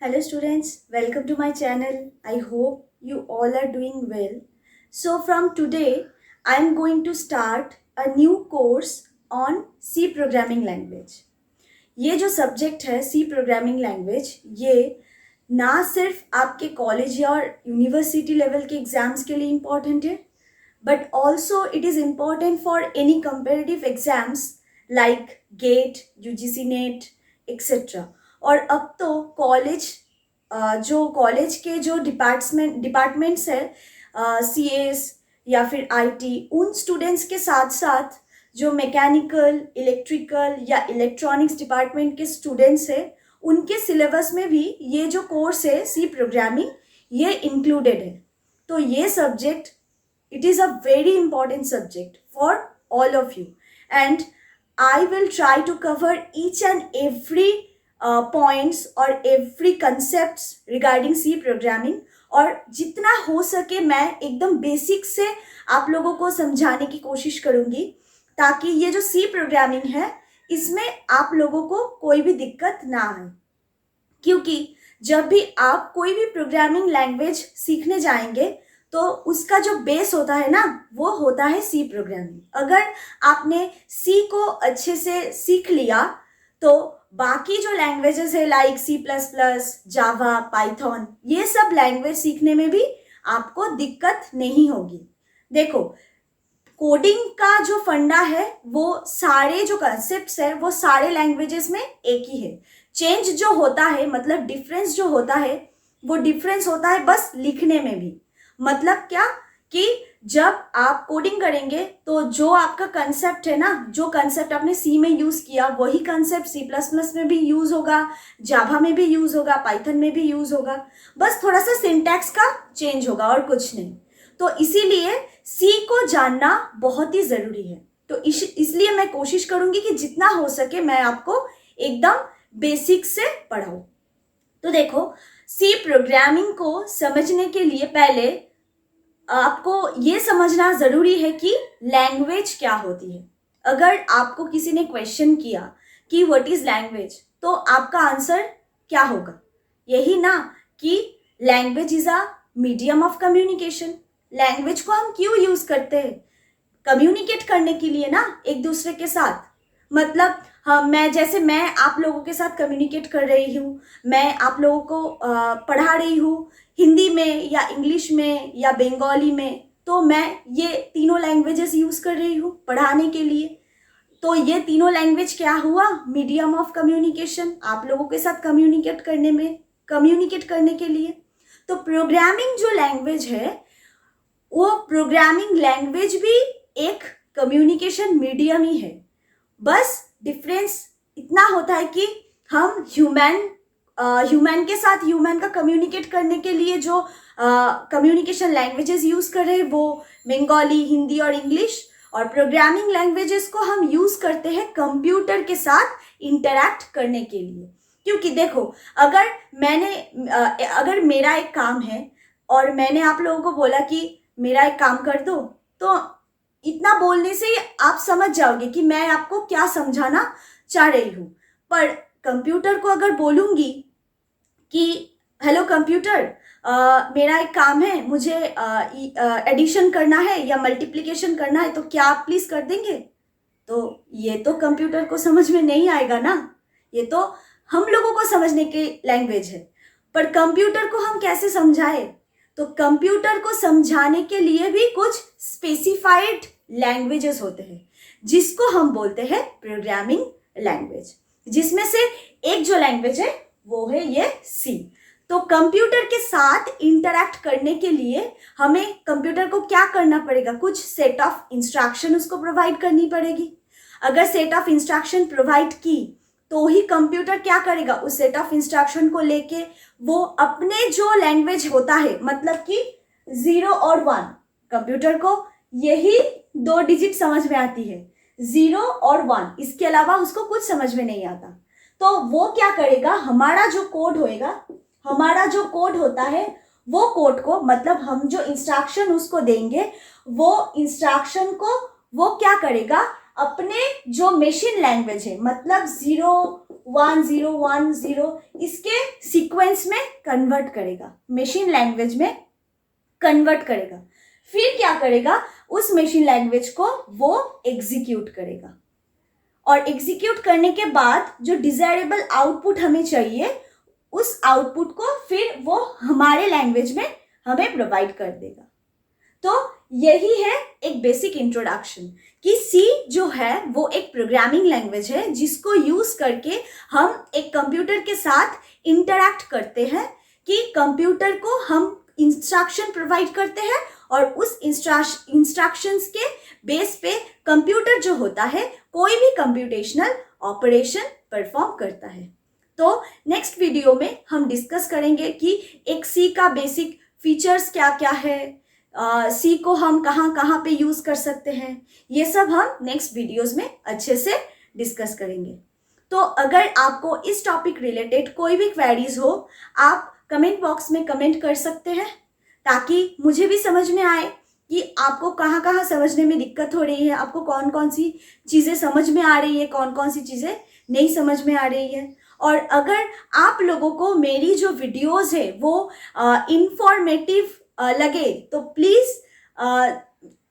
Hello students, welcome to my channel. I hope you all are doing well. So from today, I am going to start a new course on C programming language. ये जो subject है सी programming language, ये ना सिर्फ आपके college या university level के exams के लिए इम्पॉर्टेंट है, but also it is important for any comparative exams like get, UGC net etcetera. और अब तो जो कॉलेज के जो डिपार्टमेंट्स है, सी एस या फिर आईटी, उन स्टूडेंट्स के साथ साथ जो मैकेनिकल, इलेक्ट्रिकल या इलेक्ट्रॉनिक्स डिपार्टमेंट के स्टूडेंट्स हैं, उनके सिलेबस में भी ये जो कोर्स है सी प्रोग्रामिंग, ये इंक्लूडेड है. तो ये subject, it is a very important subject for all of you, and I will try to cover each and every points or every concepts regarding C programming. और जितना हो सके मैं एकदम बेसिक से आप लोगों को समझाने की कोशिश करूँगी, ताकि ये जो C प्रोग्रामिंग है इसमें आप लोगों को कोई भी दिक्कत ना आए. क्योंकि जब भी आप कोई भी प्रोग्रामिंग लैंग्वेज सीखने जाएंगे तो उसका जो बेस होता है ना, वो होता है सी प्रोग्रामिंग. अगर आपने सी को अच्छे से सीख लिया तो बाकी जो लैंग्वेजेस है लाइक सी प्लस प्लस, जावा, पाइथन, ये सब लैंग्वेज सीखने में भी आपको दिक्कत नहीं होगी. देखो, कोडिंग का जो फंडा है, वो सारे जो कंसेप्ट्स है वो सारे लैंग्वेजेस में एक ही है. चेंज जो होता है, मतलब डिफरेंस जो होता है, वो डिफरेंस होता है बस लिखने में भी. मतलब क्या कि जब आप कोडिंग करेंगे तो जो आपका कंसेप्ट है ना, जो कंसेप्ट आपने सी में यूज़ किया, वही कंसेप्ट सी प्लस प्लस में भी यूज़ होगा, जावा में भी यूज़ होगा, पाइथन में भी यूज़ होगा. बस थोड़ा सा सिंटैक्स का चेंज होगा और कुछ नहीं. तो इसीलिए सी को जानना बहुत ही ज़रूरी है. तो इसलिए मैं कोशिश करूँगी कि जितना हो सके मैं आपको एकदम बेसिक से पढ़ाऊँ. तो देखो, सी प्रोग्रामिंग को समझने के लिए पहले आपको ये समझना ज़रूरी है कि लैंग्वेज क्या होती है. अगर आपको किसी ने क्वेश्चन किया कि व्हाट इज़ लैंग्वेज, तो आपका आंसर क्या होगा? यही ना कि language is a medium of communication. Language को हम क्यों यूज़ करते हैं? कम्युनिकेट करने के लिए ना, एक दूसरे के साथ. मतलब मैं आप लोगों के साथ कम्युनिकेट कर रही हूँ, मैं आप लोगों को पढ़ा रही हूँ हिंदी में या इंग्लिश में या बंगाली में, तो मैं ये तीनों लैंग्वेजेस यूज़ कर रही हूँ पढ़ाने के लिए. तो ये तीनों लैंग्वेज क्या हुआ? मीडियम ऑफ कम्युनिकेशन, आप लोगों के साथ कम्युनिकेट करने के लिए. तो प्रोग्रामिंग जो लैंग्वेज है, वो प्रोग्रामिंग लैंग्वेज भी एक कम्युनिकेशन मीडियम ही है. बस डिफरेंस इतना होता है कि हम ह्यूमन के साथ ह्यूमन का कम्युनिकेट करने के लिए जो कम्युनिकेशन लैंग्वेजेस यूज़ कर रहे हैं, वो बंगाली, हिंदी और इंग्लिश. और प्रोग्रामिंग लैंग्वेजेस को हम यूज़ करते हैं कंप्यूटर के साथ इंटरैक्ट करने के लिए. क्योंकि देखो, अगर मेरा एक काम है और मैंने आप लोगों को बोला कि मेरा एक काम कर दो, तो इतना बोलने से ही आप समझ जाओगे कि मैं आपको क्या समझाना चाह रही हूँ. पर कंप्यूटर को अगर बोलूँगी कि हेलो कंप्यूटर, मेरा एक काम है, मुझे एडिशन करना है या मल्टीप्लिकेशन करना है, तो क्या आप प्लीज़ कर देंगे? तो ये तो कंप्यूटर को समझ में नहीं आएगा ना. ये तो हम लोगों को समझने की लैंग्वेज है. पर कंप्यूटर को हम कैसे समझाए? तो कंप्यूटर को समझाने के लिए भी कुछ स्पेसिफाइड लैंग्वेजेस होते हैं, जिसको हम बोलते हैं प्रोग्रामिंग लैंग्वेज. जिसमें से एक जो लैंग्वेज है वो है ये सी. तो कंप्यूटर के साथ इंटरैक्ट करने के लिए हमें कंप्यूटर को क्या करना पड़ेगा? कुछ सेट ऑफ इंस्ट्रक्शन उसको प्रोवाइड करनी पड़ेगी. अगर सेट ऑफ इंस्ट्रक्शन प्रोवाइड की तो ही कंप्यूटर क्या करेगा? उस सेट ऑफ इंस्ट्रक्शन को लेके वो अपने जो लैंग्वेज होता है, मतलब कि 0 और 1, कंप्यूटर को यही 2 डिजिट समझ में आती है, 0 और 1. इसके अलावा उसको कुछ समझ में नहीं आता. तो वो क्या करेगा? हमारा जो कोड होता है, वो कोड को, मतलब हम जो इंस्ट्रक्शन उसको देंगे, वो इंस्ट्रक्शन को वो क्या करेगा? अपने जो मशीन लैंग्वेज है, मतलब 0 1010 इसके सीक्वेंस में कन्वर्ट करेगा, मशीन लैंग्वेज में कन्वर्ट करेगा। फिर क्या करेगा, उस मशीन लैंग्वेज को वो एग्जीक्यूट करेगा और एग्जीक्यूट करने के बाद जो डिजायरेबल आउटपुट हमें चाहिए उस आउटपुट को फिर वो हमारे लैंग्वेज में हमें प्रोवाइड कर देगा। तो यही है एक बेसिक इंट्रोडक्शन कि सी जो है वो एक प्रोग्रामिंग लैंग्वेज है जिसको यूज करके हम एक कंप्यूटर के साथ इंटरैक्ट करते हैं, कि कंप्यूटर को हम इंस्ट्रक्शन प्रोवाइड करते हैं और उस इंस्ट्रक्शंस के बेस पे कंप्यूटर जो होता है कोई भी कंप्यूटेशनल ऑपरेशन परफॉर्म करता है। तो नेक्स्ट वीडियो में हम डिस्कस करेंगे कि एक सी का बेसिक फीचर्स क्या क्या है, सी को हम कहाँ कहाँ पे यूज कर सकते हैं, ये सब हम नेक्स्ट वीडियोस में अच्छे से डिस्कस करेंगे। तो अगर आपको इस टॉपिक रिलेटेड कोई भी क्वेरीज हो, आप कमेंट बॉक्स में कमेंट कर सकते हैं ताकि मुझे भी समझ में आए कि आपको कहाँ कहाँ समझने में दिक्कत हो रही है, आपको कौन कौन सी चीज़ें समझ में आ रही है, कौन कौन सी चीज़ें नहीं समझ में आ रही है। और अगर आप लोगों को मेरी जो वीडियोस है वो इंफॉर्मेटिव लगे तो प्लीज़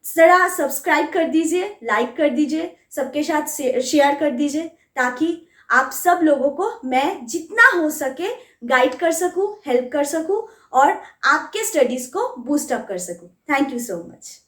ज़रा सब्सक्राइब कर दीजिए, लाइक कर दीजिए, सबके साथ शेयर कर दीजिए ताकि आप सब लोगों को मैं जितना हो सके गाइड कर सकूं, हेल्प कर सकूं और आपके स्टडीज़ को बूस्ट अप कर सकूं। Thank you so much.